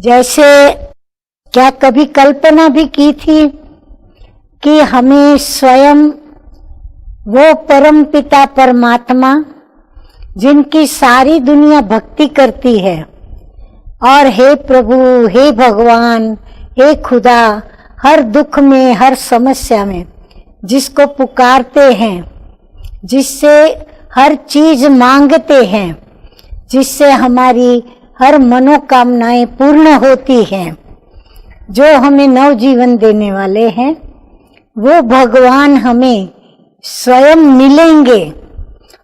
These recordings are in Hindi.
जैसे क्या कभी कल्पना भी की थी कि हमें स्वयं वो परम पिता परमात्मा जिनकी सारी दुनिया भक्ति करती है और हे प्रभु, हे भगवान, हे खुदा, हर दुख में, हर समस्या में जिसको पुकारते हैं, जिससे हर चीज मांगते हैं, जिससे हमारी हर मनोकामनाएं पूर्ण होती हैं, जो हमें नवजीवन देने वाले हैं, वो भगवान हमें स्वयं मिलेंगे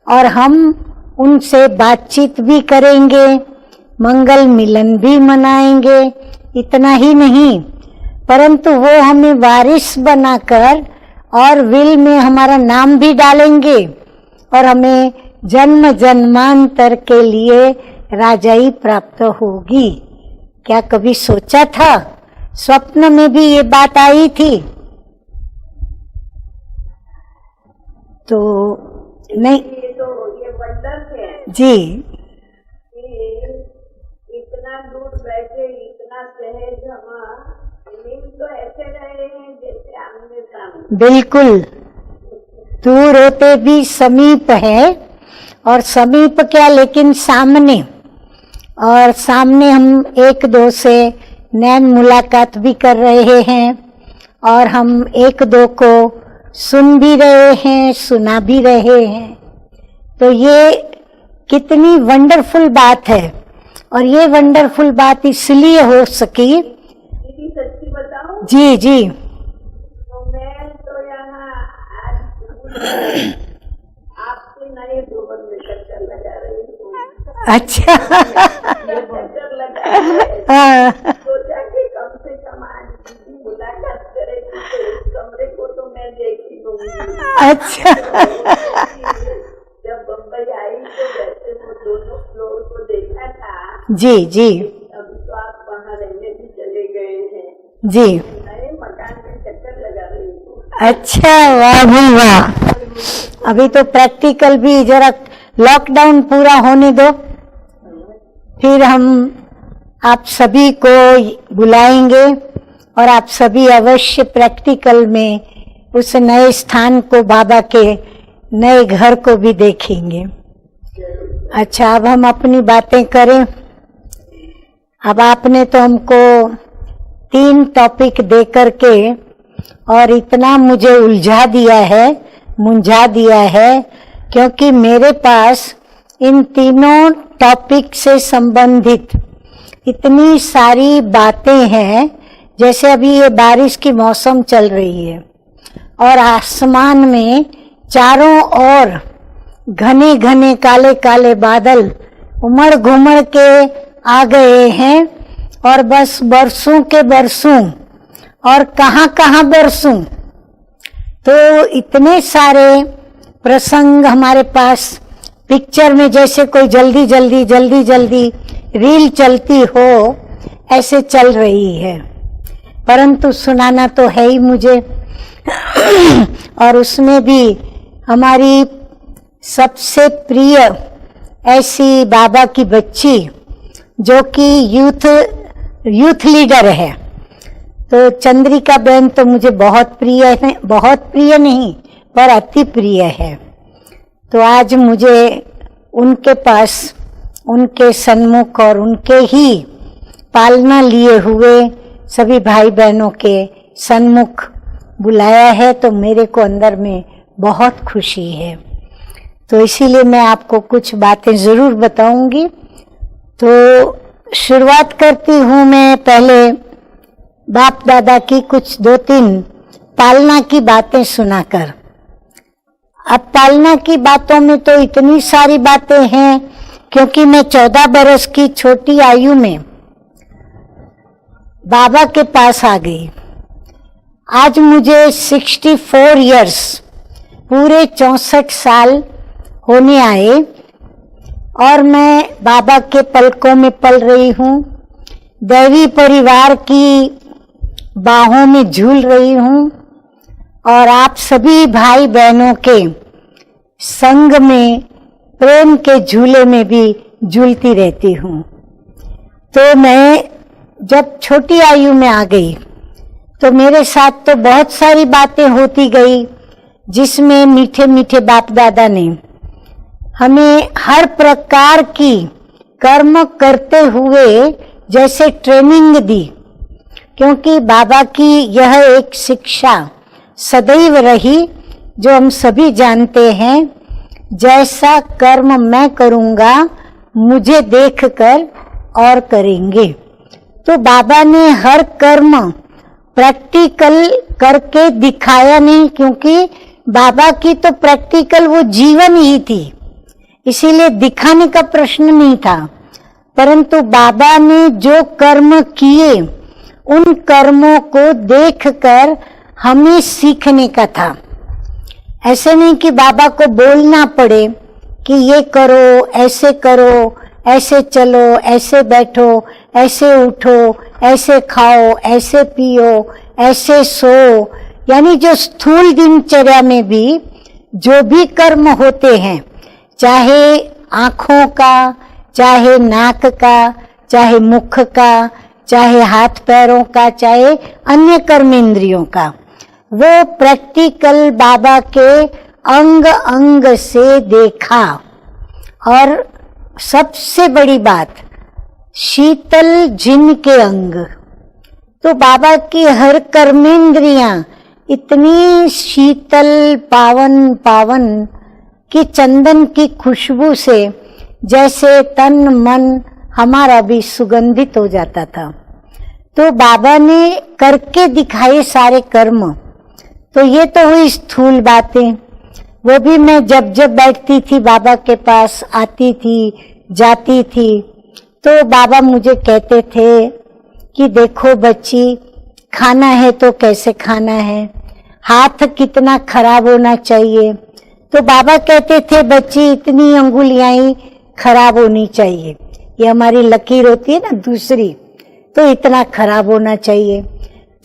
और हम उनसे बातचीत भी करेंगे, मंगल मिलन भी मनाएंगे। इतना ही नहीं, परंतु वो हमें वारिस बनाकर और विल में हमारा नाम भी डालेंगे और हमें जन्म जन्मांतर के लिए राजाई प्राप्त होगी। क्या कभी सोचा था? स्वप्न में भी ये बात आई थी? तो नहीं, ये वंडर है जी। इतना दूर बैठे, इतना सहज हम तो ऐसे रहे हैं जैसे आमने सामने। बिल्कुल, दूर होते भी समीप है, और समीप क्या लेकिन सामने, और सामने हम एक दो से नैन मुलाकात भी कर रहे हैं और हम एक दो को सुन भी रहे हैं, सुना भी रहे हैं। तो ये कितनी वंडरफुल बात है, और ये वंडरफुल बात इसलिए हो सकी। दीदी सच्ची बताऊं? जी जी। तो मैं तो यहाँ आज आपके नए भवन में चक्कर लगा रही हूँ। अच्छा। चक्कर लगा हाँ। सोचा कि कम से कम आज दीदी मुलाकात करेगी तो उस कमरे को तो मैं देख ही लूंगी। अच्छा। जब बम्बई आई तो वैसे वो दोनों फ्लोर को देखा था। जी जी। अभी तो आप वहाँ रहने भी चले गए हैं। जी। नए मकान में चक्कर लगा रही हूँ। अच्छा, वाह भी वाह। अभी तो प्रैक्टिकल भी जरा लॉकडाउन पूरा होने दो, फिर हम आप सभी को बुलाएंगे और आप सभी अवश्य प्रैक्टिकल में उस नए स्थान को, बाबा के नए घर को भी देखेंगे। अच्छा, अब हम अपनी बातें करें। अब आपने तो हमको 3 टॉपिक दे करके और इतना मुझे उलझा दिया है, मुंझा दिया है, क्योंकि मेरे पास इन तीनों टॉपिक से संबंधित इतनी सारी बातें हैं। जैसे अभी ये बारिश की मौसम चल रही है और आसमान में चारों ओर घने घने काले काले बादल उमड़ घुमड़ के आ गए हैं, और बस बरसों के बरसों, और कहाँ कहाँ बरसों। तो इतने सारे प्रसंग हमारे पास पिक्चर में, जैसे कोई जल्दी जल्दी जल्दी जल्दी रील चलती हो, ऐसे चल रही है, परंतु सुनाना तो है ही मुझे। और उसमें भी हमारी सबसे प्रिय ऐसी बाबा की बच्ची जो कि यूथ लीडर है, तो चंद्रिका बहन तो मुझे बहुत प्रिय है, बहुत प्रिय नहीं पर अति प्रिय है। तो आज मुझे उनके पास, उनके सन्मुख और उनके ही पालना लिए हुए सभी भाई बहनों के सन्मुख बुलाया है, तो मेरे को अंदर में बहुत खुशी है। तो इसीलिए मैं आपको कुछ बातें जरूर बताऊंगी। तो शुरुआत करती हूँ मैं पहले बाप दादा की कुछ 2-3 पालना की बातें सुनाकर। अब पालना की बातों में तो इतनी सारी बातें हैं, क्योंकि मैं 14 बरस की छोटी आयु में बाबा के पास आ गई। आज मुझे 64 इयर्स, पूरे 64 साल होने आए, और मैं बाबा के पलकों में पल रही हूँ, दैवी परिवार की बाहों में झूल रही हूँ, और आप सभी भाई बहनों के संग में, प्रेम के झूले में भी झूलती रहती हूँ। तो मैं जब छोटी आयु में आ गई तो मेरे साथ तो बहुत सारी बातें होती गई, जिसमें मीठे मीठे बाप दादा ने हमें हर प्रकार की कर्म करते हुए जैसे ट्रेनिंग दी, क्योंकि बाबा की यह एक शिक्षा सदैव रही जो हम सभी जानते हैं, जैसा कर्म मैं करूंगा मुझे देखकर और करेंगे। तो बाबा ने हर कर्म प्रैक्टिकल करके दिखाया नहीं, क्योंकि बाबा की तो प्रैक्टिकल वो जीवन ही थी, इसीलिए दिखाने का प्रश्न नहीं था। परंतु बाबा ने जो कर्म किए उन कर्मों को देखकर हमें सीखने का था। ऐसे नहीं कि बाबा को बोलना पड़े कि ये करो, ऐसे चलो, ऐसे बैठो, ऐसे उठो, ऐसे खाओ, ऐसे पियो, ऐसे सो। यानी जो स्थूल दिनचर्या में भी जो भी कर्म होते हैं, चाहे आंखों का, चाहे नाक का, चाहे मुख का, चाहे हाथ पैरों का, चाहे अन्य कर्मेंद्रियों का, वो प्रैक्टिकल बाबा के अंग अंग से देखा। और सबसे बड़ी बात, शीतल जिन के अंग, तो बाबा की हर कर्मेंद्रियां इतनी शीतल पावन पावन कि चंदन की खुशबू से जैसे तन मन हमारा भी सुगंधित हो जाता था। तो बाबा ने करके दिखाए सारे कर्म। तो ये तो हुई स्थूल बातें, वो भी मैं जब जब बैठती थी बाबा के पास, आती थी जाती थी, तो बाबा मुझे कहते थे कि देखो बच्ची, खाना है तो कैसे खाना है, हाथ कितना खराब होना चाहिए। तो बाबा कहते थे बच्ची इतनी अंगुलियां ही खराब होनी चाहिए, ये हमारी लकीर होती है ना दूसरी, तो इतना खराब होना चाहिए।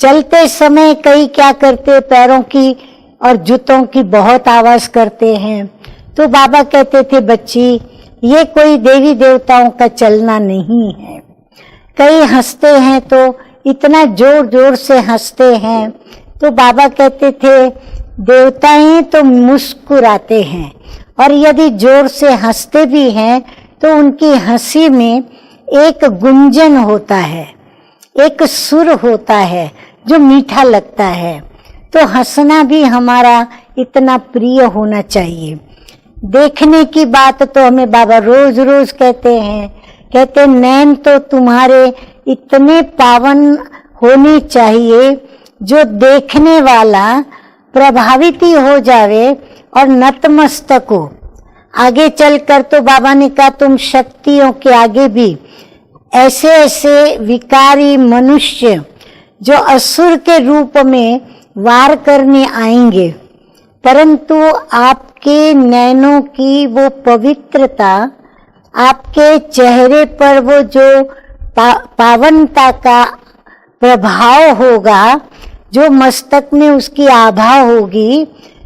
चलते समय कई क्या करते, पैरों की और जूतों की बहुत आवाज करते हैं। तो बाबा कहते थे बच्ची ये कोई देवी देवताओं का चलना नहीं है। कई हंसते हैं तो इतना जोर जोर से हंसते हैं। तो बाबा कहते थे देवताएं तो मुस्कुराते हैं, और यदि जोर से हंसते भी हैं तो उनकी हंसी में एक गुंजन होता है, एक सुर होता है जो मीठा लगता है। तो हंसना भी हमारा इतना प्रिय होना चाहिए। देखने की बात तो हमें बाबा रोज रोज कहते हैं, कहते नैन तो तुम्हारे इतने पावन होने चाहिए जो देखने वाला प्रभावित ही हो जावे और नतमस्तक हो। आगे चलकर तो बाबा ने कहा तुम शक्तियों के आगे भी ऐसे ऐसे विकारी मनुष्य जो असुर के रूप में वार करने आएंगे, परंतु आपके नैनों की वो पवित्रता, आपके चेहरे पर वो जो पावनता का प्रभाव होगा, जो मस्तक में उसकी आभा होगी,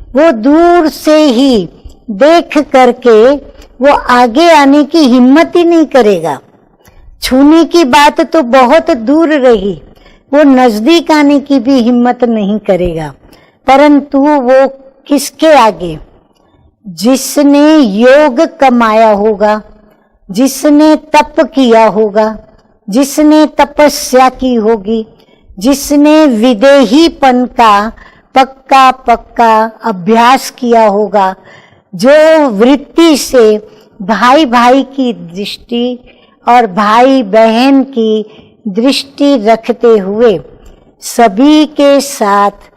वो दूर से ही देख करके वो आगे आने की हिम्मत ही नहीं करेगा। छूने की बात तो बहुत दूर रही, वो नजदीक आने की भी हिम्मत नहीं करेगा। परंतु वो किसके आगे? जिसने योग कमाया होगा, जिसने तप किया होगा, जिसने तपस्या की होगी, जिसने विदेहीपन का पक्का पक्का अभ्यास किया होगा, जो वृत्ति से भाई भाई की दृष्टि और भाई बहन की दृष्टि रखते हुए सभी के साथ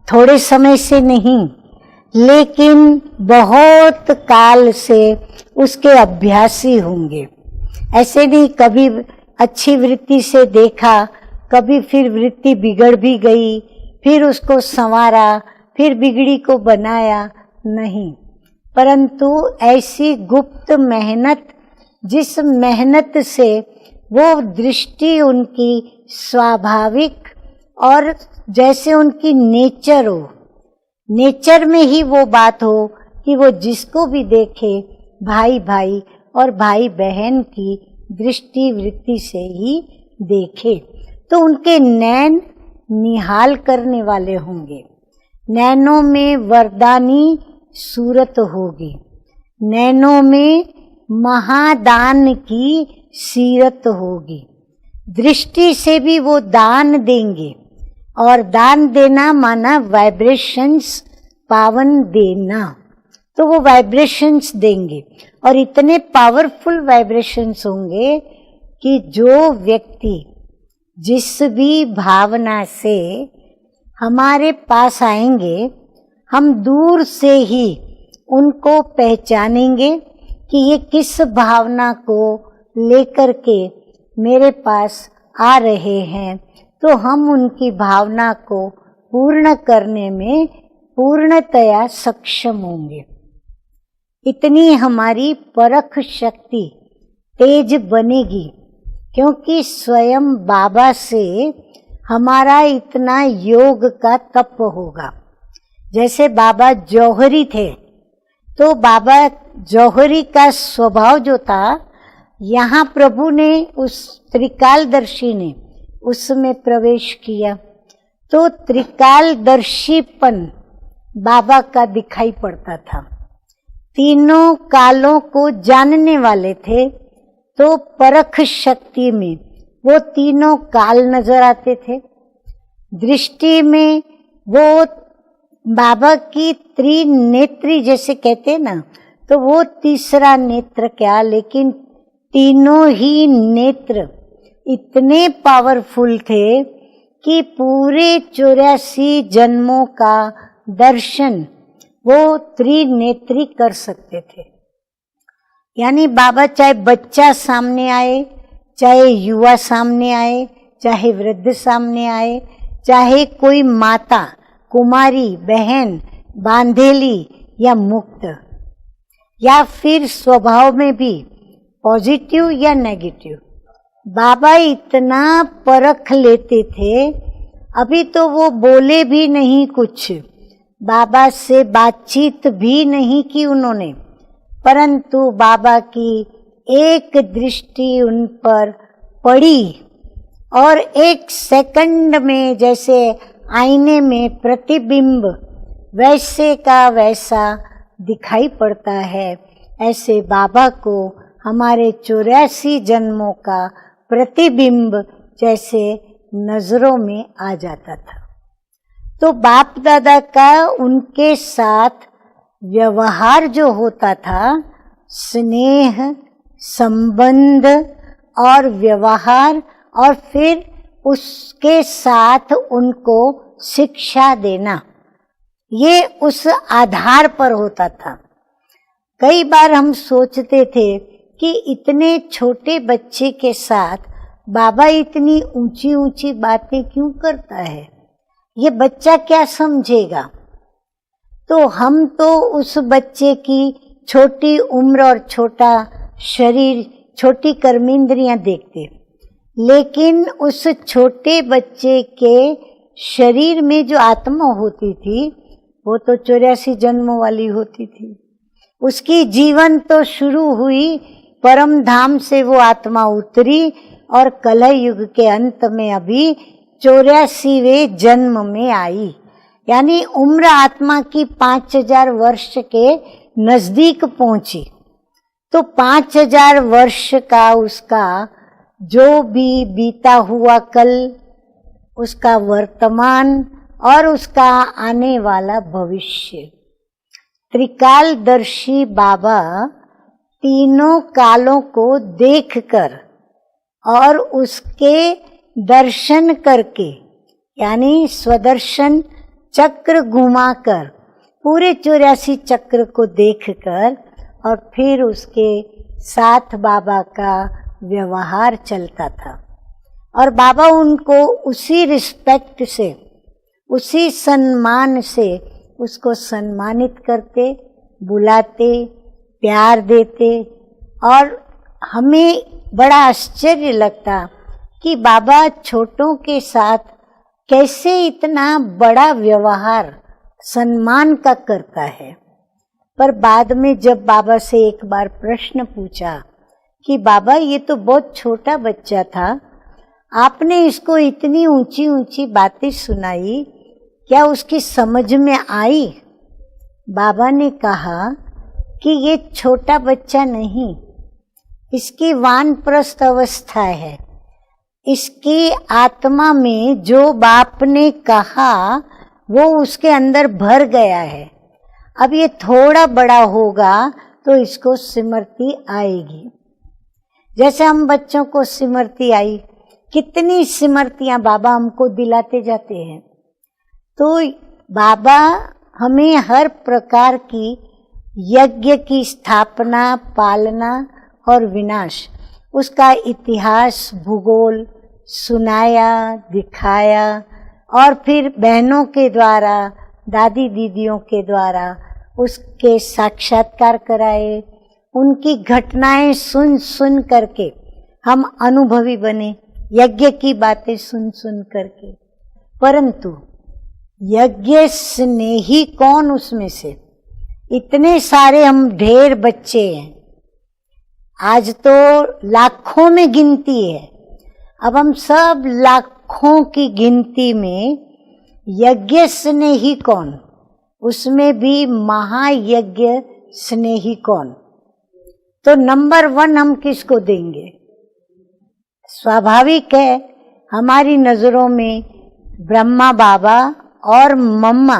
थोड़े समय से नहीं लेकिन बहुत काल से उसके अभ्यासी होंगे। ऐसे नहीं कभी अच्छी वृत्ति से देखा, कभी फिर वृत्ति बिगड़ भी गई, फिर उसको संवारा, फिर बिगड़ी को बनाया, नहीं। परंतु ऐसी गुप्त मेहनत, जिस मेहनत से वो दृष्टि उनकी स्वाभाविक और जैसे उनकी नेचर हो, नेचर में ही वो बात हो कि वो जिसको भी देखे भाई भाई और भाई बहन की दृष्टि वृत्ति से ही देखे तो उनके नैन निहाल करने वाले होंगे। नैनों में वरदानी सूरत होगी, नैनों में महादान की सीरत होगी। दृष्टि से भी वो दान देंगे, और दान देना माना वाइब्रेशंस पावन देना, तो वो वाइब्रेशंस देंगे और इतने पावरफुल वाइब्रेशंस होंगे कि जो व्यक्ति जिस भी भावना से हमारे पास आएंगे, हम दूर से ही उनको पहचानेंगे कि ये किस भावना को लेकर के मेरे पास आ रहे हैं, तो हम उनकी भावना को पूर्ण करने में पूर्णतया सक्षम होंगे। इतनी हमारी परख शक्ति तेज बनेगी, क्योंकि स्वयं बाबा से हमारा इतना योग का तप होगा। जैसे बाबा जौहरी थे, तो बाबा जौहरी का स्वभाव जो था, यहाँ प्रभु ने उस त्रिकालदर्शी ने उसमें प्रवेश किया, तो त्रिकालदर्शीपन बाबा का दिखाई पड़ता था। तीनों कालों को जानने वाले थे, तो परख शक्ति में वो तीनों काल नजर आते थे। दृष्टि में वो बाबा की त्रिनेत्री जैसे कहते हैं ना, तो वो तीसरा नेत्र क्या, लेकिन तीनों ही नेत्र इतने पावरफुल थे कि पूरे 84 जन्मों का दर्शन वो त्रिनेत्री कर सकते थे। यानी बाबा चाहे बच्चा सामने आए, चाहे युवा सामने आए, चाहे वृद्ध सामने आए, चाहे कोई माता, कुमारी, बहन, बांधेली या मुक्त, या फिर स्वभाव में भी पॉजिटिव या नेगेटिव, बाबा इतना परख लेते थे। अभी तो वो बोले भी नहीं कुछ, बाबा से बातचीत भी नहीं की उन्होंने, परंतु बाबा की एक दृष्टि उन पर पड़ी और एक सेकंड में जैसे आईने में प्रतिबिंब वैसे का वैसा दिखाई पड़ता है, ऐसे बाबा को हमारे 84 जन्मों का प्रतिबिंब जैसे नजरों में आ जाता था। तो बाप दादा का उनके साथ व्यवहार जो होता था, स्नेह, संबंध और व्यवहार, और फिर उसके साथ उनको शिक्षा देना, ये उस आधार पर होता था। कई बार हम सोचते थे कि इतने छोटे बच्चे के साथ बाबा इतनी ऊंची ऊंची बातें क्यों करता है, ये बच्चा क्या समझेगा। तो हम तो उस बच्चे की छोटी उम्र और छोटा शरीर, छोटी कर्मेंद्रियां देखते, लेकिन उस छोटे बच्चे के शरीर में जो आत्मा होती थी, वो तो 84 जन्मों वाली होती थी। उसकी जीवन तो शुरू हुई, परम धाम से वो आत्मा उतरी और कलह युग के अंत में अभी 84वें जन्म में आई। यानी उम्र आत्मा की 5000 वर्ष के नजदीक पहुंची। तो 5000 वर्ष का उसका जो भी बीता हुआ कल, उसका वर्तमान और उसका आने वाला भविष्य, त्रिकालदर्शी बाबा तीनों कालों को देखकर और उसके दर्शन करके, यानी स्वदर्शन चक्र घुमाकर पूरे 84 चक्र को देखकर, और फिर उसके साथ बाबा का व्यवहार चलता था। और बाबा उनको उसी रिस्पेक्ट से, उसी सम्मान से उसको सम्मानित करते, बुलाते, प्यार देते। और हमें बड़ा आश्चर्य लगता कि बाबा छोटों के साथ कैसे इतना बड़ा व्यवहार सम्मान का करता है। पर बाद में जब बाबा से एक बार प्रश्न पूछा कि बाबा ये तो बहुत छोटा बच्चा था, आपने इसको इतनी ऊंची ऊंची बातें सुनाई, क्या उसकी समझ में आई? बाबा ने कहा कि ये छोटा बच्चा नहीं, इसकी वानप्रस्थ अवस्था है। इसकी आत्मा में जो बाप ने कहा वो उसके अंदर भर गया है। अब ये थोड़ा बड़ा होगा तो इसको स्मृति आएगी। जैसे हम बच्चों को स्मृति आई, कितनी स्मृतियां बाबा हमको दिलाते जाते हैं। तो बाबा हमें हर प्रकार की यज्ञ की स्थापना, पालना और विनाश, उसका इतिहास, भूगोल सुनाया, दिखाया, और फिर बहनों के द्वारा, दादी दीदियों के द्वारा उसके साक्षात्कार कराए। उनकी घटनाएं सुन सुन करके हम अनुभवी बने, यज्ञ की बातें सुन सुन करके। परंतु यज्ञ स्नेही कौन उसमें से? इतने सारे हम ढेर बच्चे हैं, आज तो लाखों में गिनती है। अब हम सब लाखों की गिनती में यज्ञ स्नेही कौन? उसमें भी महायज्ञ स्नेही कौन? तो नंबर 1 हम किसको देंगे? स्वाभाविक है, हमारी नजरों में ब्रह्मा बाबा और मम्मा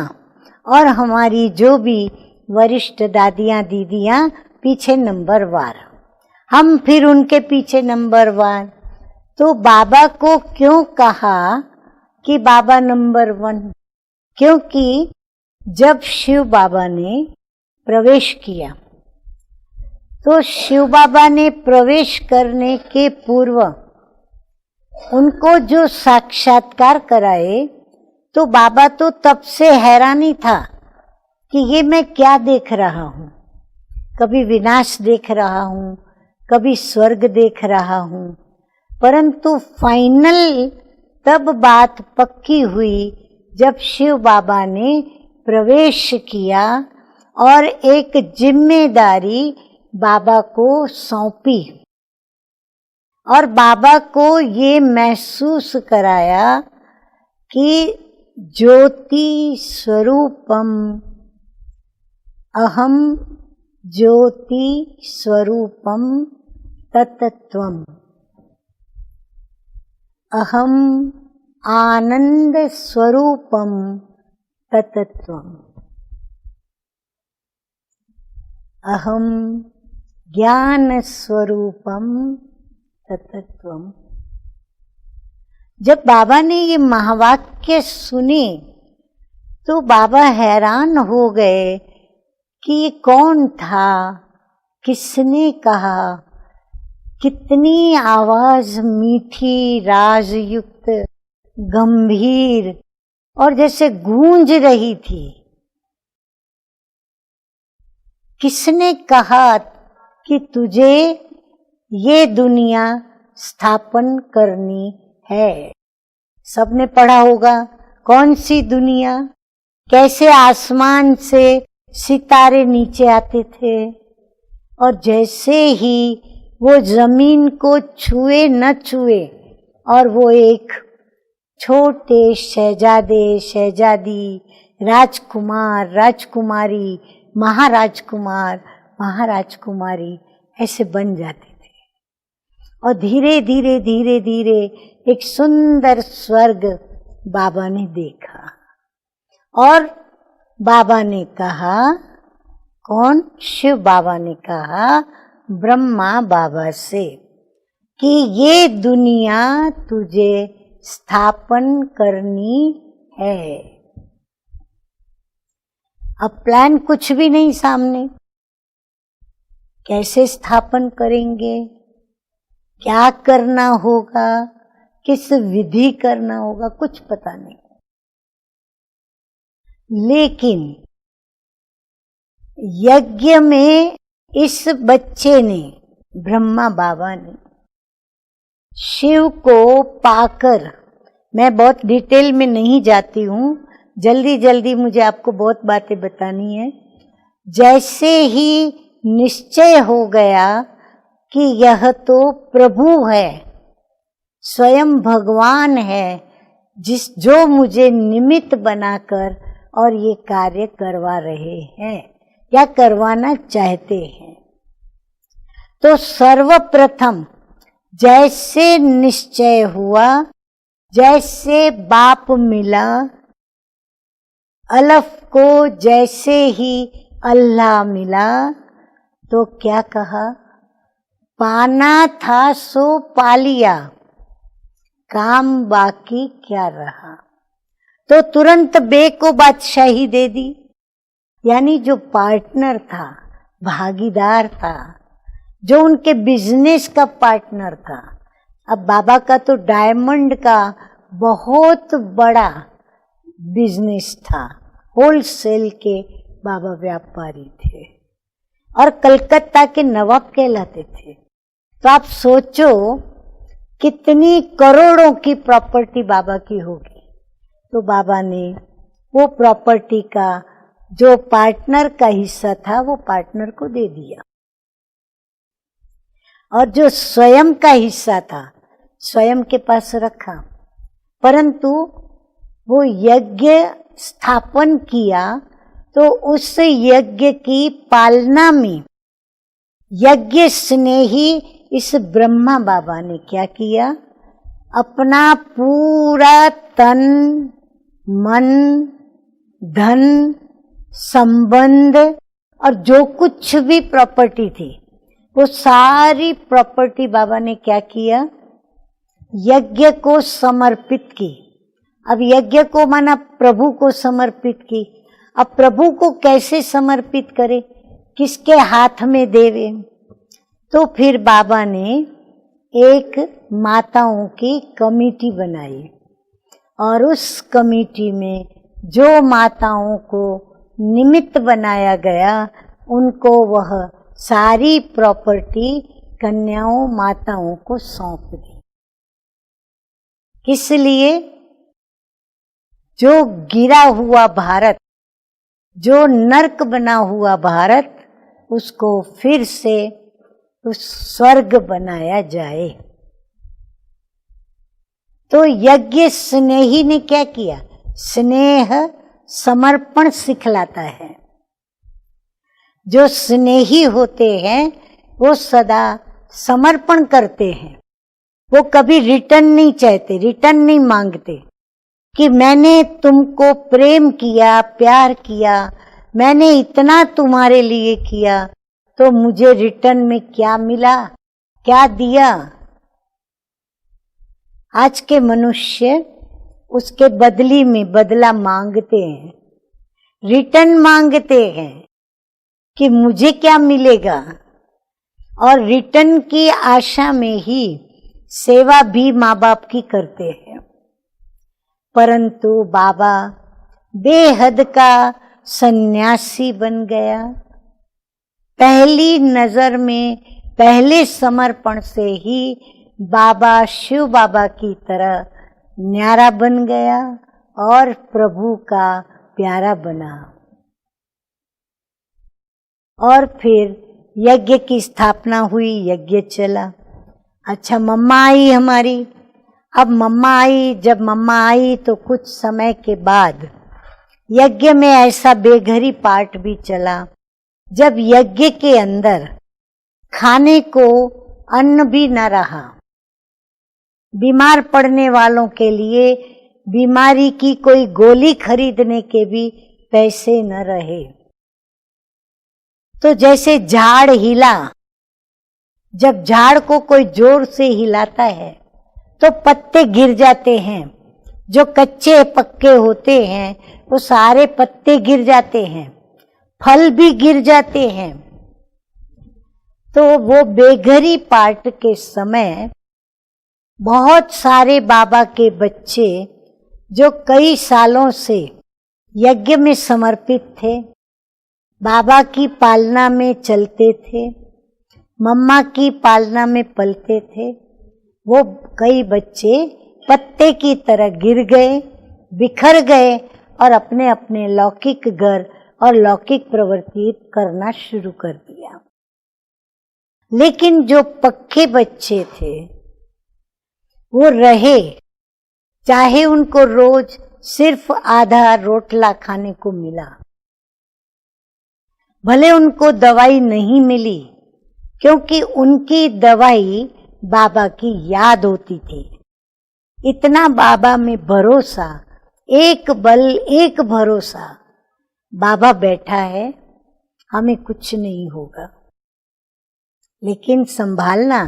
और हमारी जो भी वरिष्ठ दादियां दीदियां पीछे नंबर 1, हम फिर उनके पीछे नंबर 1। तो बाबा को क्यों कहा कि बाबा नंबर 1? क्योंकि जब शिव बाबा ने प्रवेश किया, तो शिव बाबा ने प्रवेश करने के पूर्व उनको जो साक्षात्कार कराए, तो बाबा तो तब से हैरान ही था कि ये मैं क्या देख रहा हूँ। कभी विनाश देख रहा हूँ, कभी स्वर्ग देख रहा हूँ। परंतु फाइनल तब बात पक्की हुई जब शिव बाबा ने प्रवेश किया और एक जिम्मेदारी बाबा को सौंपी, और बाबा को ये महसूस कराया कि ज्योति स्वरूपम अहम ज्योति स्वरूपम तत्त्वम, अहम आनंद स्वरूपम तत्त्वम, अहम ज्ञान स्वरूपम तत्त्वम। जब बाबा ने ये महावाक्य सुने तो बाबा हैरान हो गए कि ये कौन था, किसने कहा। कितनी आवाज मीठी, राजयुक्त, गंभीर और जैसे गूंज रही थी। किसने कहा कि तुझे ये दुनिया स्थापन करनी है? सबने पढ़ा होगा, कौन सी दुनिया? कैसे आसमान से सितारे नीचे आते थे और जैसे ही वो जमीन को छुए न छुए और वो एक छोटे शहजादे, शहजादी, राजकुमार, राजकुमारी, महाराजकुमार, महाराजकुमारी ऐसे बन जाते थे। और धीरे धीरे धीरे धीरे एक सुंदर स्वर्ग बाबा ने देखा। और बाबा ने कहा, कौन? शिव बाबा ने कहा ब्रह्मा बाबा से कि ये दुनिया तुझे स्थापन करनी है। अब प्लान कुछ भी नहीं सामने, कैसे स्थापन करेंगे, क्या करना होगा, किस विधि करना होगा, कुछ पता नहीं। लेकिन यज्ञ में इस बच्चे ने, ब्रह्मा बाबा ने, शिव को पाकर, मैं बहुत डिटेल में नहीं जाती हूँ, जल्दी जल्दी मुझे आपको बहुत बातें बतानी है। जैसे ही निश्चय हो गया कि यह तो प्रभु है, स्वयं भगवान है जो मुझे निमित्त बनाकर और ये कार्य करवा रहे हैं या करवाना चाहते हैं। तो सर्वप्रथम जैसे निश्चय हुआ, जैसे बाप मिला, अलफ को जैसे ही अल्लाह मिला, तो क्या कहा, पाना था सो पा लिया, काम बाकी क्या रहा। तो तुरंत बे को बादशाही दे दी, यानी जो पार्टनर था, भागीदार था, जो उनके बिजनेस का पार्टनर था। अब बाबा का तो डायमंड का बहुत बड़ा बिजनेस था, होलसेल के बाबा व्यापारी थे और कलकत्ता के नवाब कहलाते थे। तो आप सोचो कितनी करोड़ों की प्रॉपर्टी बाबा की होगी। तो बाबा ने वो प्रॉपर्टी का जो पार्टनर का हिस्सा था वो पार्टनर को दे दिया, और जो स्वयं का हिस्सा था स्वयं के पास रखा। परंतु वो यज्ञ स्थापन किया तो उस यज्ञ की पालना में यज्ञ स्नेही इस ब्रह्मा बाबा ने क्या किया, अपना पूरा तन मन धन संबंध और जो कुछ भी प्रॉपर्टी थी वो सारी प्रॉपर्टी बाबा ने क्या किया, यज्ञ को समर्पित की। अब यज्ञ को माना प्रभु को समर्पित की। अब प्रभु को कैसे समर्पित करे, किसके हाथ में देवे। तो फिर बाबा ने एक माताओं की कमेटी बनाई और उस कमेटी में जो माताओं को निमित्त बनाया गया उनको वह सारी प्रॉपर्टी कन्याओं माताओं को सौंप दी। किस लिए, जो गिरा हुआ भारत, जो नर्क बना हुआ भारत, उसको फिर से उस स्वर्ग बनाया जाए। तो यज्ञ स्नेही ने क्या किया, स्नेह समर्पण सिखलाता है। जो स्नेही होते हैं वो सदा समर्पण करते हैं, वो कभी रिटर्न नहीं चाहते, रिटर्न नहीं मांगते कि मैंने तुमको प्रेम किया, प्यार किया, मैंने इतना तुम्हारे लिए किया तो मुझे रिटर्न में क्या मिला, क्या दिया। आज के मनुष्य उसके बदली में बदला मांगते हैं, रिटर्न मांगते हैं कि मुझे क्या मिलेगा, और रिटर्न की आशा में ही सेवा भी माँ बाप की करते हैं। परंतु बाबा बेहद का सन्यासी बन गया। पहली नजर में, पहले समर्पण से ही बाबा शिव बाबा की तरह न्यारा बन गया और प्रभु का प्यारा बना। और फिर यज्ञ की स्थापना हुई, यज्ञ चला। अच्छा, मम्मा आई हमारी। अब मम्मा आई, जब मम्मा आई तो कुछ समय के बाद यज्ञ में ऐसा बेघरी पार्ट भी चला जब यज्ञ के अंदर खाने को अन्न भी न रहा। बीमार पड़ने वालों के लिए बीमारी की कोई गोली खरीदने के भी पैसे न रहे। तो जैसे झाड़ हिला, जब झाड़ को कोई जोर से हिलाता है तो पत्ते गिर जाते हैं, जो कच्चे पक्के होते हैं वो सारे पत्ते गिर जाते हैं, फल भी गिर जाते हैं। तो वो बेघरी पार्ट के समय बहुत सारे बाबा के बच्चे जो कई सालों से यज्ञ में समर्पित थे, बाबा की पालना में चलते थे, मम्मा की पालना में पलते थे, वो कई बच्चे पत्ते की तरह गिर गए, बिखर गए और अपने अपने लौकिक घर और लौकिक प्रवृत्ति करना शुरू कर दिया। लेकिन जो पक्के बच्चे थे वो रहे, चाहे उनको रोज सिर्फ आधा रोटला खाने को मिला, भले उनको दवाई नहीं मिली, क्योंकि उनकी दवाई बाबा की याद होती थी। इतना बाबा में भरोसा, एक बल एक भरोसा, बाबा बैठा है, हमें कुछ नहीं होगा। लेकिन संभालना,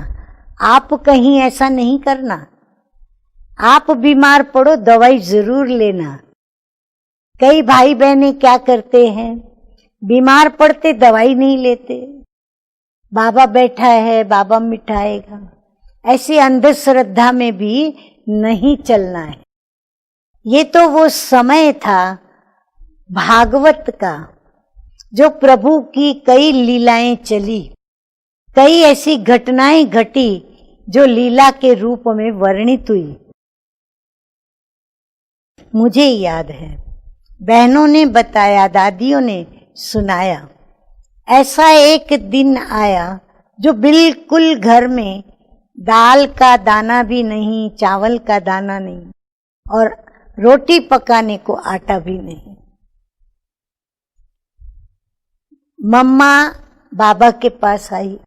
आप कहीं ऐसा नहीं करना। आप बीमार पड़ो, दवाई जरूर लेना। कई भाई बहनें क्या करते हैं, बीमार पड़ते दवाई नहीं लेते, बाबा बैठा है, बाबा मिटाएगा, ऐसी अंधश्रद्धा में भी नहीं चलना है। ये तो वो समय था भागवत का, जो प्रभु की कई लीलाएं चली, कई ऐसी घटनाएं घटी जो लीला के रूप में वर्णित हुई। मुझे याद है, बहनों ने बताया, दादियों ने सुनाया, ऐसा एक दिन आया जो बिल्कुल घर में दाल का दाना भी नहीं, चावल का दाना नहीं, और रोटी पकाने को आटा भी नहीं। मम्मा बाबा के पास आई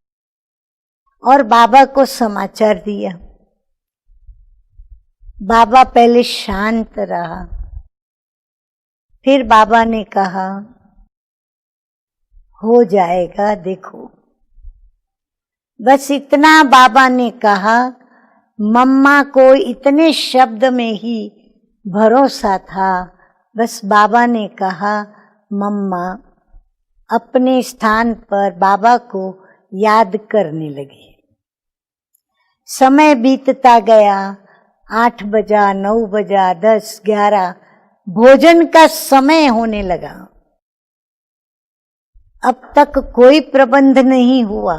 और बाबा को समाचार दिया। बाबा पहले शांत रहा, फिर बाबा ने कहा, हो जाएगा, देखो। बस इतना बाबा ने कहा। मम्मा को इतने शब्द में ही भरोसा था। बस बाबा ने कहा, मम्मा अपने स्थान पर बाबा को याद करने लगी। समय बीतता गया, 8 बजा, 9 बजा, 10, 11, भोजन का समय होने लगा। अब तक कोई प्रबंध नहीं हुआ।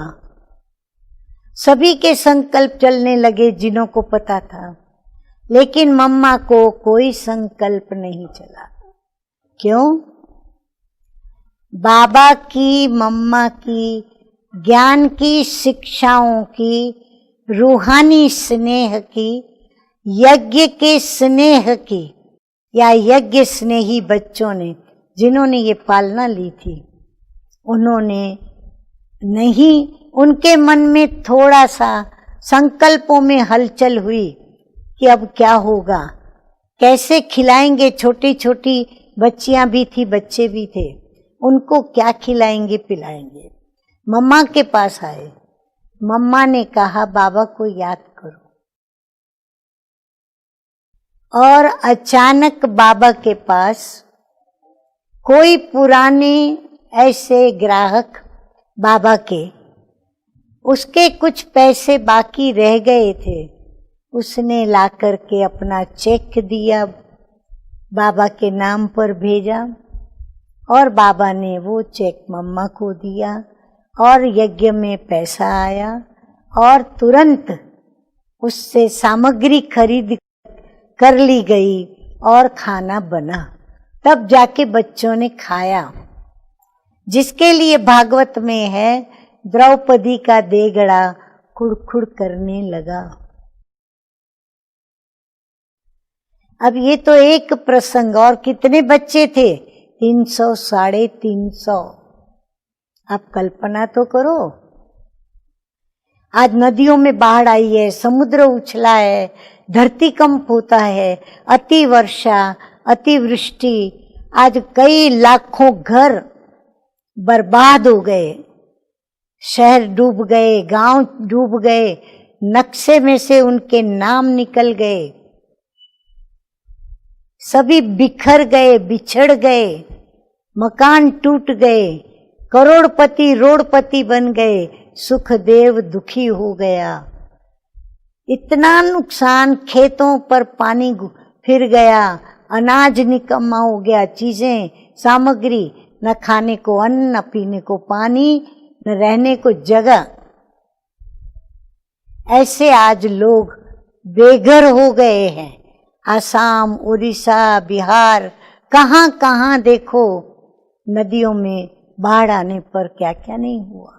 सभी के संकल्प चलने लगे जिन्हों को पता था, लेकिन मम्मा को कोई संकल्प नहीं चला। क्यों? बाबा की, मम्मा की ज्ञान की, शिक्षाओं की, रूहानी स्नेह की, यज्ञ के स्नेह की, या यज्ञ स्नेही बच्चों ने, जिन्होंने ये पालना ली थी, उन्होंने नहीं, उनके मन में थोड़ा सा संकल्पों में हलचल हुई कि अब क्या होगा, कैसे खिलाएंगे। छोटी छोटी बच्चियां भी थी, बच्चे भी थे, उनको क्या खिलाएंगे पिलाएंगे। मम्मा के पास आए। मम्मा ने कहा, बाबा को याद करो। और अचानक बाबा के पास कोई पुराने ऐसे ग्राहक बाबा के, उसके कुछ पैसे बाकी रह गए थे, उसने ला करके अपना चेक दिया, बाबा के नाम पर भेजा, और बाबा ने वो चेक मम्मा को दिया, और यज्ञ में पैसा आया, और तुरंत उससे सामग्री खरीद कर ली गई और खाना बना। तब जाके बच्चों ने खाया, जिसके लिए भागवत में है, द्रौपदी का देगड़ा खुड़खुड़ करने लगा। अब ये तो एक प्रसंग, और कितने बच्चे थे? 300, 350। आप कल्पना तो करो। आज नदियों में बाढ़ आई है, समुद्र उछला है, धरतीकंप होता है, अति वर्षा, अतिवृष्टि, आज कई लाखों घर बर्बाद हो गए, शहर डूब गए, गांव डूब गए, नक्शे में से उनके नाम निकल गए, सभी बिखर गए, बिछड़ गए, मकान टूट गए, करोड़पति रोड़पति बन गए, सुखदेव दुखी हो गया। इतना नुकसान, खेतों पर पानी फिर गया, अनाज निकम्मा हो गया, चीजें, सामग्री, न खाने को अन्न, न पीने को पानी, न रहने को जगह। ऐसे आज लोग बेघर हो गए हैं। आसाम, उड़ीसा, बिहार, कहां कहां देखो, नदियों में बाढ़ आने पर क्या क्या नहीं हुआ।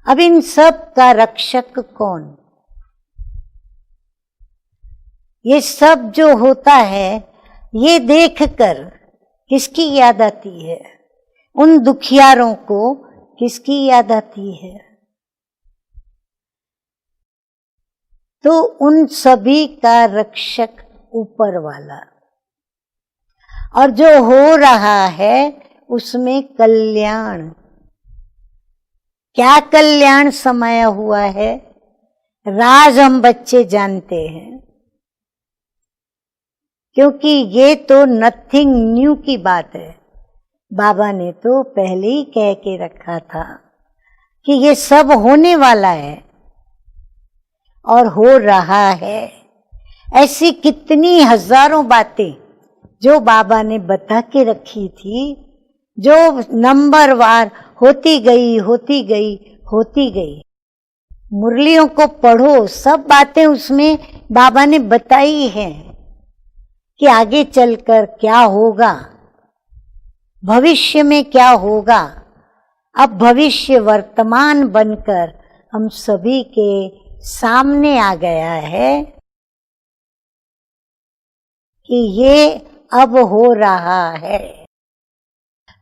अब इन सब का रक्षक कौन? ये सब जो होता है, ये देखकर किसकी याद आती है? उन दुखियारों को किसकी याद आती है? तो उन सभी का रक्षक ऊपर वाला, और जो हो रहा है उसमें कल्याण, क्या कल्याण समाया हुआ है? राज हम बच्चे जानते हैं, क्योंकि ये तो नथिंग न्यू की बात है। बाबा ने तो पहले ही कह के रखा था कि ये सब होने वाला है और हो रहा है। ऐसी कितनी हजारों बातें जो बाबा ने बता के रखी थी, जो नंबरवार होती गई होती गई होती गई। मुरलियों को पढ़ो, सब बातें उसमें बाबा ने बताई हैं कि आगे चलकर क्या होगा, भविष्य में क्या होगा। अब भविष्य वर्तमान बनकर हम सभी के सामने आ गया है कि ये अब हो रहा है।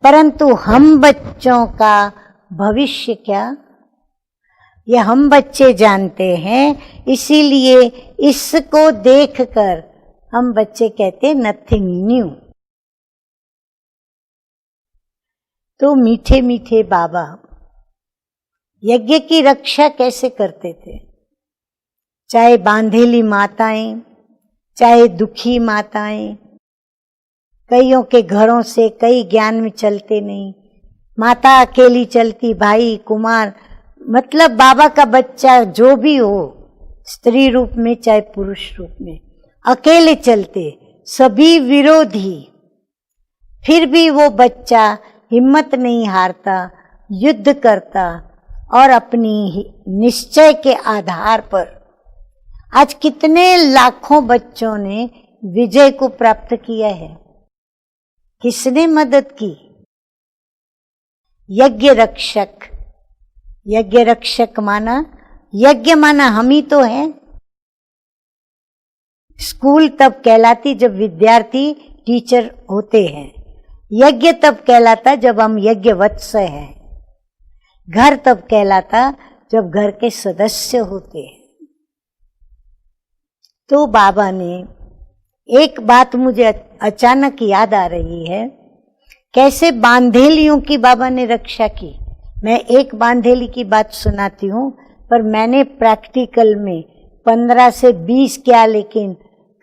परंतु हम बच्चों का भविष्य क्या, ये हम बच्चे जानते हैं। इसीलिए इसको देखकर हम बच्चे कहते नथिंग न्यू। तो मीठे मीठे बाबा यज्ञ की रक्षा कैसे करते थे? चाहे बांधेली माताएं, चाहे दुखी माताएं, कईयों के घरों से कई ज्ञान में चलते नहीं, माता अकेली चलती, भाई कुमार, मतलब बाबा का बच्चा जो भी हो, स्त्री रूप में चाहे पुरुष रूप में, अकेले चलते, सभी विरोधी, फिर भी वो बच्चा हिम्मत नहीं हारता, युद्ध करता और अपनी निश्चय के आधार पर आज कितने लाखों बच्चों ने विजय को प्राप्त किया है। किसने मदद की? यज्ञ रक्षक। यज्ञ रक्षक माना, यज्ञ माना हम ही तो हैं। स्कूल तब कहलाती जब विद्यार्थी टीचर होते हैं, यज्ञ तब कहलाता जब हम यज्ञवत्स हैं, घर तब कहलाता जब घर के सदस्य होते हैं। तो बाबा ने एक बात मुझे अचानक याद आ रही है, कैसे बांधेलियों की बाबा ने रक्षा की। मैं एक बांधेली की बात सुनाती हूँ, पर मैंने प्रैक्टिकल में 15 से 20 क्या, लेकिन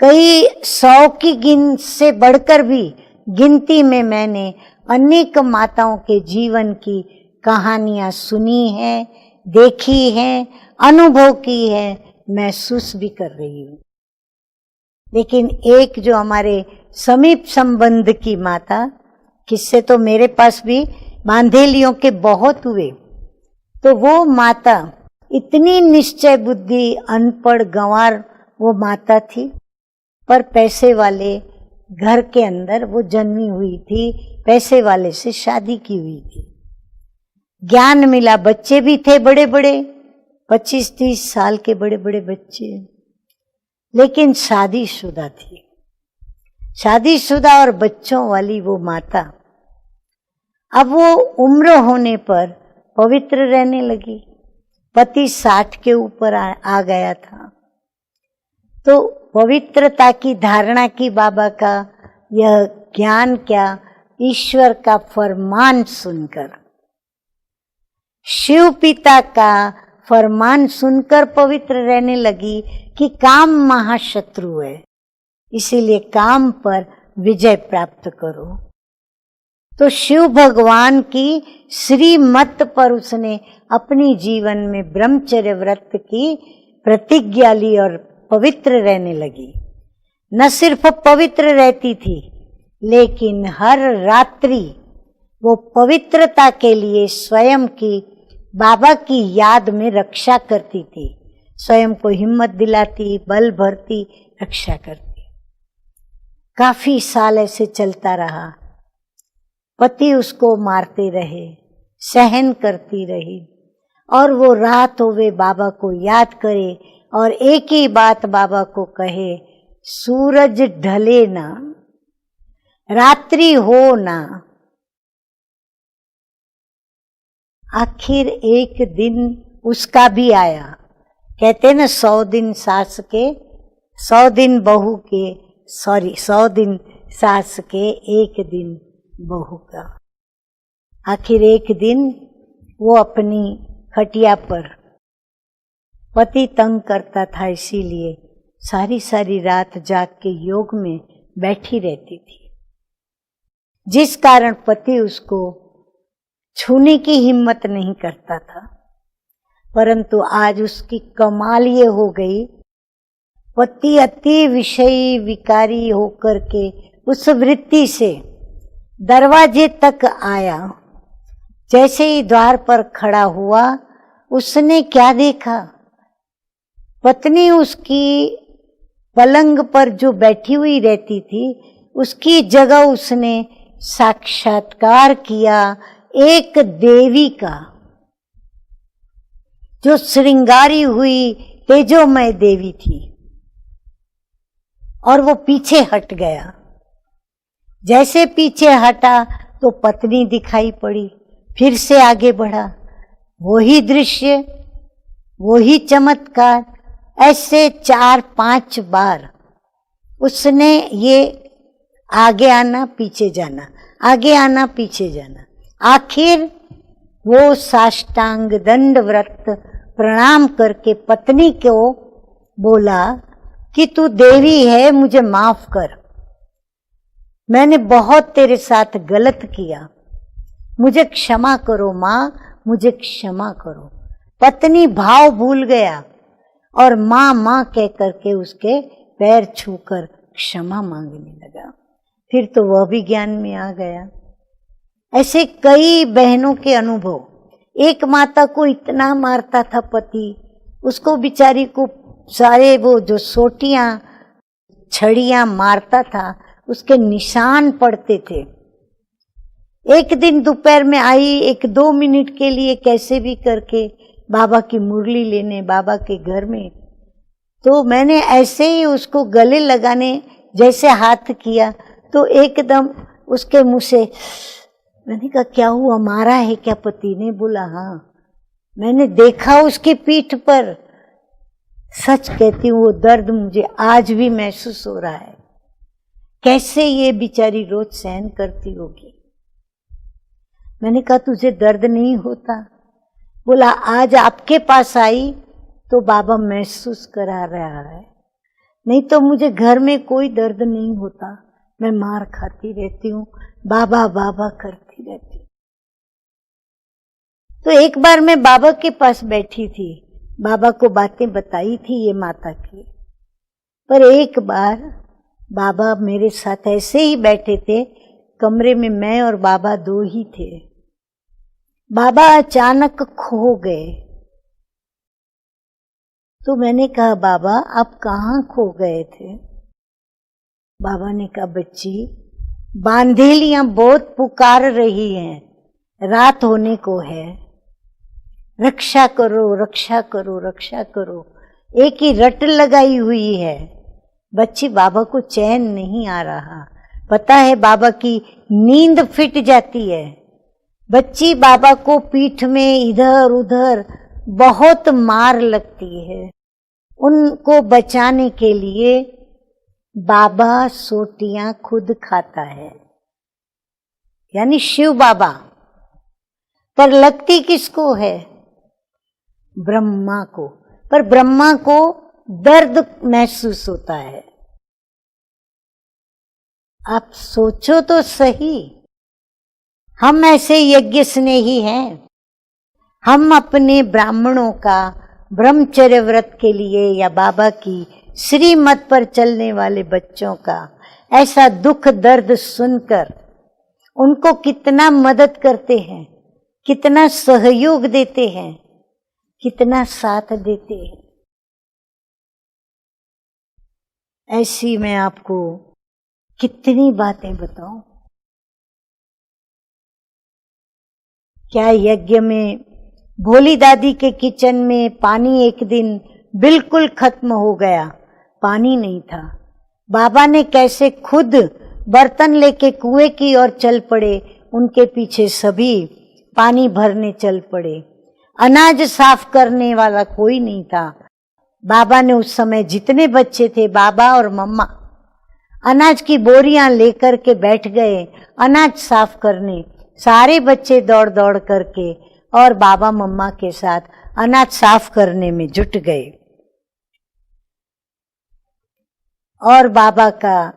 कई 100 की से बढ़कर भी गिनती में मैंने अनेक माताओं के जीवन की कहानियां सुनी है, देखी है, अनुभव की है, महसूस भी कर रही हूँ। लेकिन एक जो हमारे समीप संबंध की माता, किससे तो मेरे पास भी बांधेलियों के बहुत हुए, तो वो माता इतनी निश्चय बुद्धि, अनपढ़ गंवार वो माता थी, पर पैसे वाले घर के अंदर वो जन्मी हुई थी, पैसे वाले से शादी की हुई थी, ज्ञान मिला, बच्चे भी थे बड़े बड़े, 25-30 साल के बड़े बड़े बच्चे, लेकिन शादीशुदा थी। शादीशुदा और बच्चों वाली वो माता अब वो उम्र होने पर पवित्र रहने लगी। पति 60 के ऊपर आ गया था, तो पवित्रता की धारणा की बाबा का यह ज्ञान क्या, ईश्वर का फरमान सुनकर, शिव पिता का फरमान सुनकर पवित्र रहने लगी कि काम महाशत्रु है, इसीलिए काम पर विजय प्राप्त करो। तो शिव भगवान की श्रीमत पर उसने अपनी जीवन में ब्रह्मचर्य व्रत की प्रतिज्ञा ली और पवित्र रहने लगी। न सिर्फ पवित्र रहती थी, लेकिन हर रात्रि वो पवित्रता के लिए स्वयं की बाबा की याद में रक्षा करती थी, स्वयं को हिम्मत दिलाती, बल भरती, रक्षा करती। काफी साल ऐसे चलता रहा। पति उसको मारते रहे, सहन करती रही, और वो रात होवे बाबा को याद करे और एक ही बात बाबा को कहे, सूरज ढले ना, रात्रि हो ना, आखिर एक दिन उसका भी आया। कहते ना 100 दिन सास के, 100 दिन बहू के, 100 दिन सास के, एक दिन बहू का। आखिर एक दिन वो अपनी खटिया पर, पति तंग करता था इसीलिए सारी सारी रात जाग के योग में बैठी रहती थी, जिस कारण पति उसको छूने की हिम्मत नहीं करता था। परंतु आज उसकी कमाल ये हो गई, पति अति विषयी विकारी होकर के उस वृत्ति से दरवाजे तक आया। जैसे ही द्वार पर खड़ा हुआ, उसने क्या देखा, पत्नी उसकी पलंग पर जो बैठी हुई रहती थी, उसकी जगह उसने साक्षात्कार किया एक देवी का, जो श्रृंगारी हुई तेजोमय देवी थी। और वो पीछे हट गया। जैसे पीछे हटा तो पत्नी दिखाई पड़ी, फिर से आगे बढ़ा, वही दृश्य, वही चमत्कार। ऐसे 4-5 बार उसने ये आगे आना पीछे जाना, आगे आना पीछे जाना। आखिर वो साष्टांग दंड व्रत प्रणाम करके पत्नी को बोला कि तू देवी है, मुझे माफ कर, मैंने बहुत तेरे साथ गलत किया, मुझे क्षमा करो माँ, मुझे क्षमा करो। पत्नी भाव भूल गया और माँ माँ कह करके उसके पैर छूकर क्षमा मांगने लगा। फिर तो वह भी ज्ञान में आ गया। ऐसे कई बहनों के अनुभव। एक माता को इतना मारता था पति, उसको बिचारी को सारे वो जो सोटियां छड़ियां मारता था, उसके निशान पड़ते थे। एक दिन दोपहर में आई, 1-2 मिनट के लिए कैसे भी करके बाबा की मुरली लेने बाबा के घर में, तो मैंने ऐसे ही उसको गले लगाने जैसे हाथ किया तो एकदम उसके मुंह से, मैंने कहा क्या हुआ, मारा है क्या पति ने? बोला हाँ, मैंने देखा उसकी पीठ पर। सच कहती हूँ, वो दर्द मुझे आज भी महसूस हो रहा है। कैसे ये बेचारी रोज सहन करती होगी। मैंने कहा तुझे दर्द नहीं होता? बोला आज आपके पास आई तो बाबा महसूस करा रहा है, नहीं तो मुझे घर में कोई दर्द नहीं होता, मैं मार खाती रहती हूँ, बाबा बाबा करती रहती हूँ। तो एक बार मैं बाबा के पास बैठी थी, बाबा को बातें बताई थी ये माता की। पर एक बार बाबा मेरे साथ ऐसे ही बैठे थे, कमरे में मैं और बाबा 2 ही थे। बाबा अचानक खो गए। तो मैंने कहा बाबा आप कहाँ खो गए थे? बाबा ने कहा बच्ची, बांधेलियां बहुत पुकार रही हैं, रात होने को है, रक्षा करो रक्षा करो रक्षा करो, एक ही रट लगाई हुई है। बच्ची बाबा को चैन नहीं आ रहा, पता है बाबा की नींद फिट जाती है। बच्ची बाबा को पीठ में इधर उधर बहुत मार लगती है। उनको बचाने के लिए बाबा सोटियां खुद खाता है, यानी शिव बाबा। पर लगती किसको है? ब्रह्मा को। पर ब्रह्मा को दर्द महसूस होता है। आप सोचो तो सही, हम ऐसे यज्ञ स्नेही हैं। हम अपने ब्राह्मणों का ब्रह्मचर्य व्रत के लिए या बाबा की श्रीमत पर चलने वाले बच्चों का ऐसा दुख दर्द सुनकर उनको कितना मदद करते हैं, कितना सहयोग देते हैं, कितना साथ देते हैं। ऐसी मैं आपको कितनी बातें बताऊं। क्या यज्ञ में भोली दादी के किचन में पानी एक दिन बिल्कुल खत्म हो गया, पानी नहीं था। बाबा ने कैसे खुद बर्तन लेके कुएं की ओर चल पड़े, उनके पीछे सभी पानी भरने चल पड़े। अनाज साफ करने वाला कोई नहीं था। बाबा ने उस समय जितने बच्चे थे, बाबा और मम्मा अनाज की बोरियां लेकर के बैठ गए अनाज साफ करने। सारे बच्चे दौड़ दौड़ करके और बाबा मम्मा के साथ अनाज साफ करने में जुट गए। और बाबा का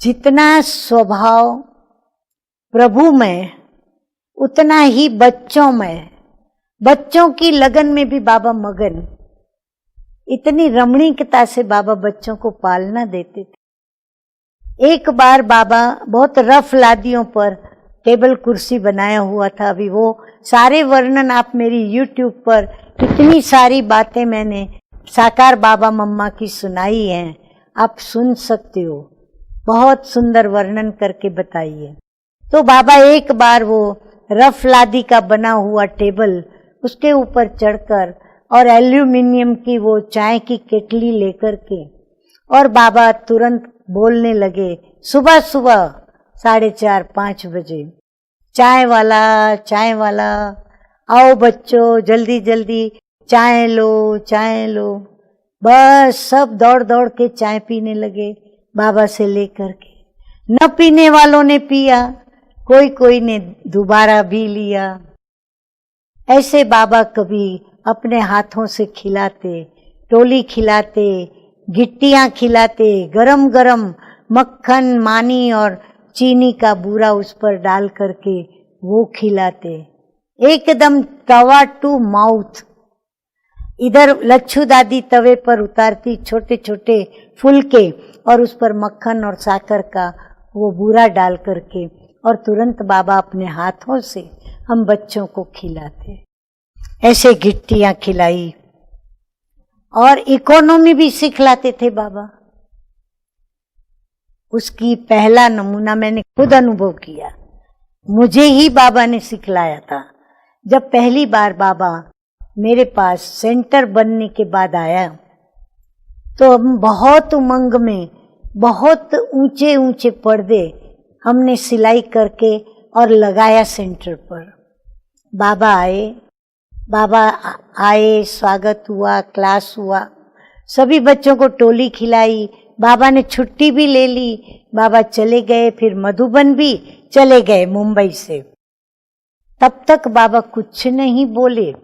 जितना स्वभाव प्रभु में, उतना ही बच्चों में, बच्चों की लगन में भी बाबा मगन। इतनी रमणीकता से बाबा बच्चों को पालना देते थे। एक बार बाबा बहुत रफ लादियों पर टेबल कुर्सी बनाया हुआ था। अभी वो सारे वर्णन आप मेरी YouTube पर, इतनी सारी बातें मैंने साकार बाबा मम्मा की सुनाई हैं, आप सुन सकते हो। बहुत सुंदर वर्णन करके बताइए। तो बाबा एक बार वो रफ लादी का बना हुआ टेबल, उसके ऊपर चढ़कर और एल्यूमिनियम की वो चाय की केटली लेकर के, और बाबा तुरंत बोलने लगे सुबह सुबह 4:30-5 बजे, चाय वाला आओ बच्चों, जल्दी जल्दी चाय लो, चाय लो। बस सब दौड़ दौड़ के चाय पीने लगे बाबा से लेकर के। न पीने वालों ने पिया, कोई कोई ने दोबारा भी लिया। ऐसे बाबा कभी अपने हाथों से खिलाते, टोली खिलाते, गिट्टियां खिलाते, गरम गरम मक्खन, मानी और चीनी का बूरा उस पर डाल करके वो खिलाते, एकदम तवा टू माउथ। इधर लच्छू दादी तवे पर उतारती छोटे छोटे फुलके और उस पर मक्खन और साकर का वो बूरा डाल करके, और तुरंत बाबा अपने हाथों से हम बच्चों को खिलाते। ऐसे गिट्टियां खिलाई और इकोनॉमी भी सिखलाते थे बाबा। उसकी पहला नमूना मैंने खुद अनुभव किया, मुझे ही बाबा ने सिखलाया था। जब पहली बार बाबा मेरे पास सेंटर बनने के बाद आया, तो हम बहुत उमंग में, बहुत ऊंचे ऊंचे पर्दे हमने सिलाई करके और लगाया सेंटर पर। बाबा आए, स्वागत हुआ, क्लास हुआ, सभी बच्चों को टोली खिलाई। बाबा ने छुट्टी भी ले ली, बाबा चले गए, फिर मधुबन भी चले गए मुंबई से। तब तक बाबा कुछ नहीं बोले,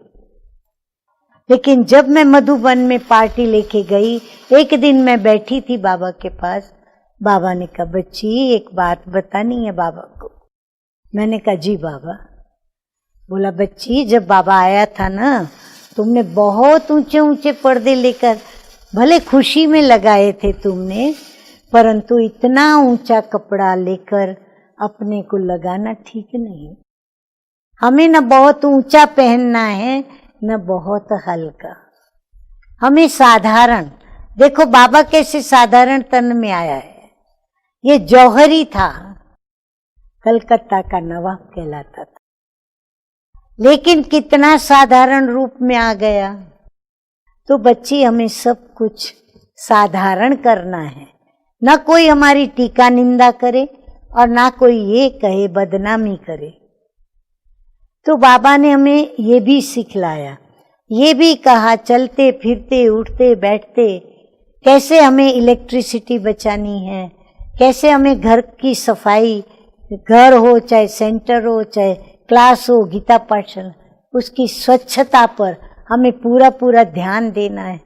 लेकिन जब मैं मधुबन में पार्टी लेके गई, एक दिन मैं बैठी थी बाबा के पास। बाबा ने कहा, बच्ची एक बात बतानी है बाबा को। मैंने कहा जी बाबा। बोला, बच्ची जब बाबा आया था ना, तुमने बहुत ऊंचे ऊंचे पर्दे लेकर, भले खुशी में लगाए थे तुमने, परंतु इतना ऊंचा कपड़ा लेकर अपने को लगाना ठीक नहीं। हमें न बहुत ऊंचा पहनना है, न बहुत हल्का। हमें साधारण, देखो बाबा कैसे साधारण तन में आया है। ये जौहरी था, कलकत्ता का नवाब कहलाता था, लेकिन कितना साधारण रूप में आ गया। तो बच्ची, हमें सब कुछ साधारण करना है, ना कोई हमारी टीका निंदा करे और ना कोई ये कहे, बदनामी करे। तो बाबा ने हमें ये भी सिखलाया, ये भी कहा, चलते फिरते उठते बैठते कैसे हमें इलेक्ट्रिसिटी बचानी है, कैसे हमें घर की सफाई, घर हो चाहे सेंटर हो चाहे क्लास हो, गीता पाठशाला, उसकी स्वच्छता पर हमें पूरा पूरा ध्यान देना है।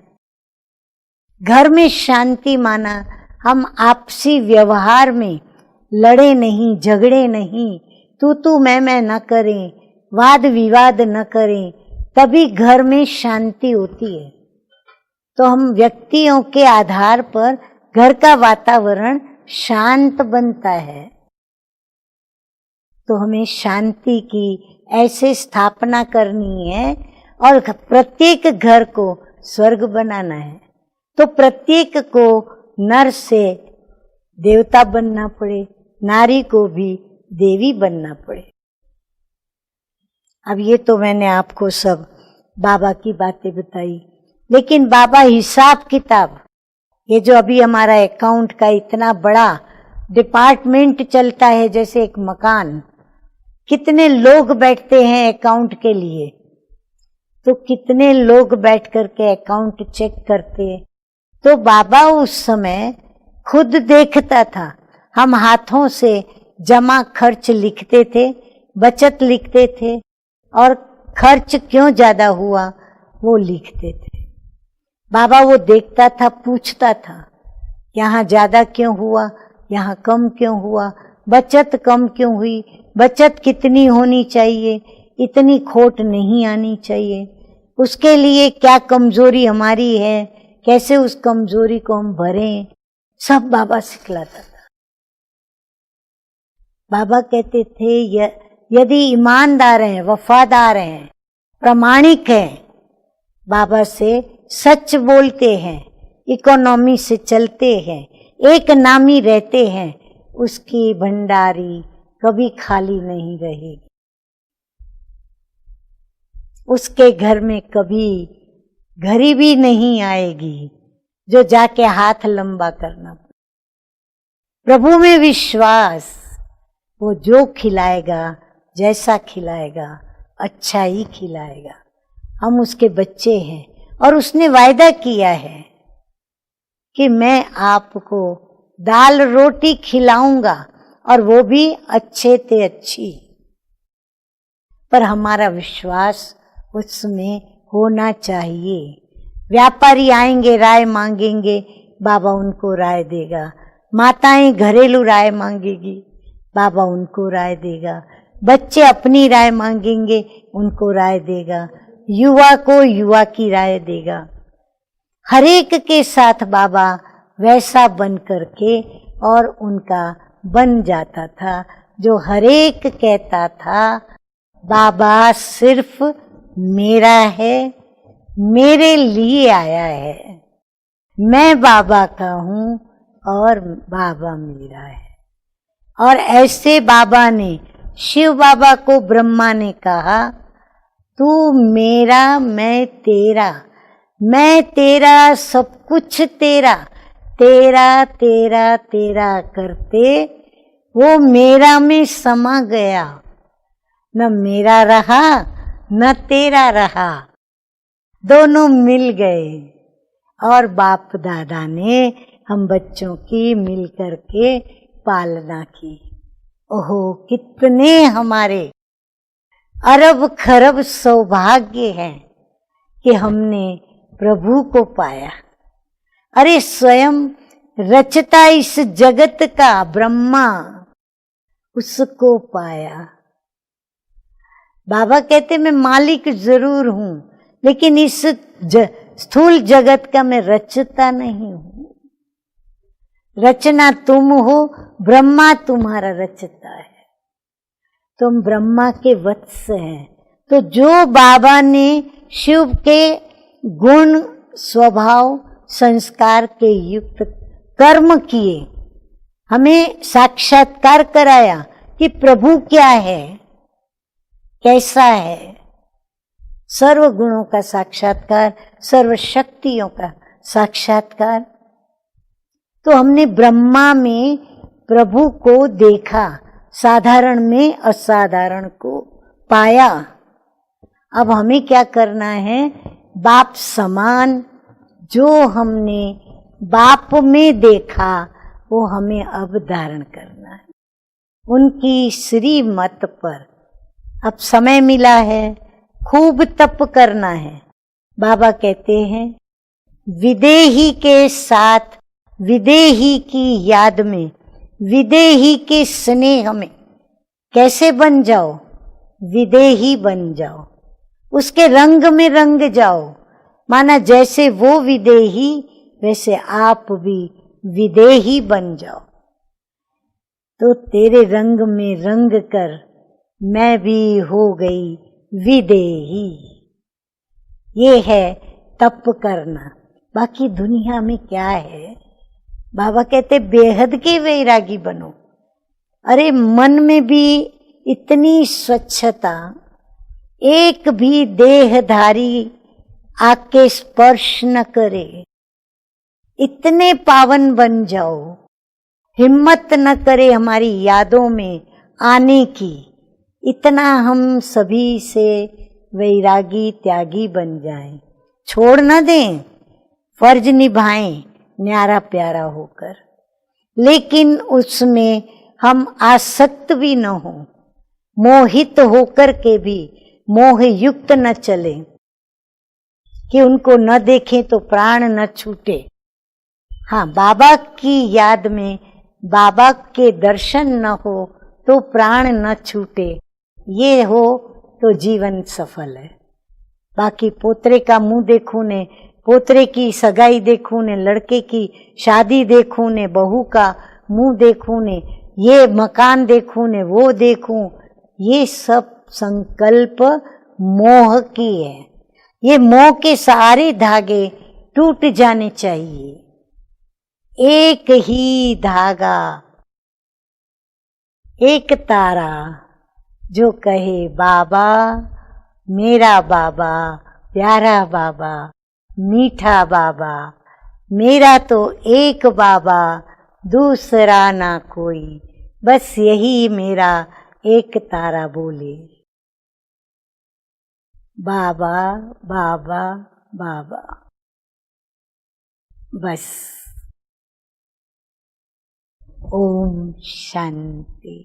घर में शांति माना, हम आपसी व्यवहार में लड़े नहीं, झगड़े नहीं, तू मैं न करें, वाद विवाद न करें, तभी घर में शांति होती है। तो हम व्यक्तियों के आधार पर घर का वातावरण शांत बनता है। तो हमें शांति की ऐसे स्थापना करनी है और प्रत्येक घर को स्वर्ग बनाना है। तो प्रत्येक को नर से देवता बनना पड़े, नारी को भी देवी बनना पड़े। अब ये तो मैंने आपको सब बाबा की बातें बताई, लेकिन बाबा हिसाब किताब ये जो अभी हमारा अकाउंट का इतना बड़ा डिपार्टमेंट चलता है, जैसे एक मकान, कितने लोग बैठते हैं अकाउंट के लिए, तो कितने लोग बैठ करके अकाउंट चेक करते। तो बाबा उस समय खुद देखता था। हम हाथों से जमा खर्च लिखते थे, बचत लिखते थे, और खर्च क्यों ज्यादा हुआ वो लिखते थे। बाबा वो देखता था, पूछता था, यहाँ ज्यादा क्यों हुआ, यहाँ कम क्यों हुआ, बचत कम क्यों हुई, बचत कितनी होनी चाहिए, इतनी खोट नहीं आनी चाहिए, उसके लिए क्या कमजोरी हमारी है, कैसे उस कमजोरी को हम भरें, सब बाबा सिखलाता था। बाबा कहते थे यदि ईमानदार हैं, वफादार हैं, प्रामाणिक हैं, बाबा से सच बोलते हैं, इकोनॉमी से चलते हैं, एक नामी रहते हैं, उसकी भंडारी कभी खाली नहीं रहेगी, उसके घर में कभी गरीबी नहीं आएगी जो जाके हाथ लंबा करना। प्रभु में विश्वास, वो जो खिलाएगा, जैसा खिलाएगा, अच्छा ही खिलाएगा। हम उसके बच्चे हैं और उसने वायदा किया है कि मैं आपको दाल रोटी खिलाऊंगा, और वो भी अच्छे ते अच्छी। पर हमारा विश्वास उसमें होना चाहिए। व्यापारी आएंगे, राय मांगेंगे, बाबा उनको राय देगा। माताएं घरेलू राय मांगेगी, बाबा उनको राय देगा। बच्चे अपनी राय मांगेंगे, उनको राय देगा। युवा को युवा की राय देगा। हर एक के साथ बाबा वैसा बन करके और उनका बन जाता था, जो हर एक कहता था बाबा सिर्फ मेरा है, मेरे लिए आया है, मैं बाबा का हूँ और बाबा मेरा है। और ऐसे बाबा ने, शिव बाबा को ब्रह्मा ने कहा, तू मेरा मैं तेरा, मैं तेरा सब कुछ तेरा, तेरा तेरा तेरा करते वो मेरा में समा गया, न मेरा रहा न तेरा रहा, दोनों मिल गए। और बाप दादा ने हम बच्चों की मिल करके पालना की। ओहो, कितने हमारे अरब खरब सौभाग्य हैं कि हमने प्रभु को पाया। अरे स्वयं रचता इस जगत का ब्रह्मा, उसको पाया। बाबा कहते मैं मालिक जरूर हूं, लेकिन इस स्थूल जगत का मैं रचता नहीं हूं। रचना तुम हो, ब्रह्मा तुम्हारा रचता है, तुम ब्रह्मा के वत्स हैं। तो जो बाबा ने शिव के गुण, स्वभाव, संस्कार के युक्त कर्म किए, हमें साक्षात्कार कराया कि प्रभु क्या है, कैसा है। सर्व गुणों का साक्षात्कार, सर्व शक्तियों का साक्षात्कार। तो हमने ब्रह्मा में प्रभु को देखा, साधारण में असाधारण को पाया। अब हमें क्या करना है, बाप समान जो हमने बाप में देखा वो हमें अब धारण करना है। उनकी श्रीमत पर अब समय मिला है, खूब तप करना है। बाबा कहते हैं विदेही के साथ, विदेही की याद में, विदेही के स्नेह में कैसे बन जाओ, विदेही बन जाओ, उसके रंग में रंग जाओ। माना जैसे वो विदेही, वैसे आप भी विदेही बन जाओ। तो तेरे रंग में रंग कर मैं भी हो गई विदेही। ये है तप करना। बाकी दुनिया में क्या है, बाबा कहते बेहद के वैरागी बनो। अरे मन में भी इतनी स्वच्छता, एक भी देहधारी आके स्पर्श न करे, इतने पावन बन जाओ, हिम्मत न करे हमारी यादों में आने की, इतना हम सभी से वैरागी त्यागी बन जाएं, छोड़ न दें, फर्ज निभाएं न्यारा प्यारा होकर, लेकिन उसमें हम आसक्त भी न हो, मोहित होकर के भी मोह युक्त न चले, कि उनको न देखें तो प्राण न छूटे। हाँ, बाबा की याद में बाबा के दर्शन न हो तो प्राण न छूटे, ये हो तो जीवन सफल है। बाकी पोतरे का मुंह देखूं ने, पोतरे की सगाई देखूं ने, लड़के की शादी देखूं ने, बहू का मुंह देखूं ने, ये मकान देखूं ने, वो देखूं, ये सब संकल्प मोह की है। ये मोह के सारे धागे टूट जाने चाहिए। एक ही धागा, एक तारा, जो कहे बाबा मेरा बाबा, प्यारा बाबा, मीठा बाबा, मेरा तो एक बाबा, दूसरा ना कोई, बस यही मेरा एक तारा बोले, बाबा बाबा बाबा, बस। ओम शांति।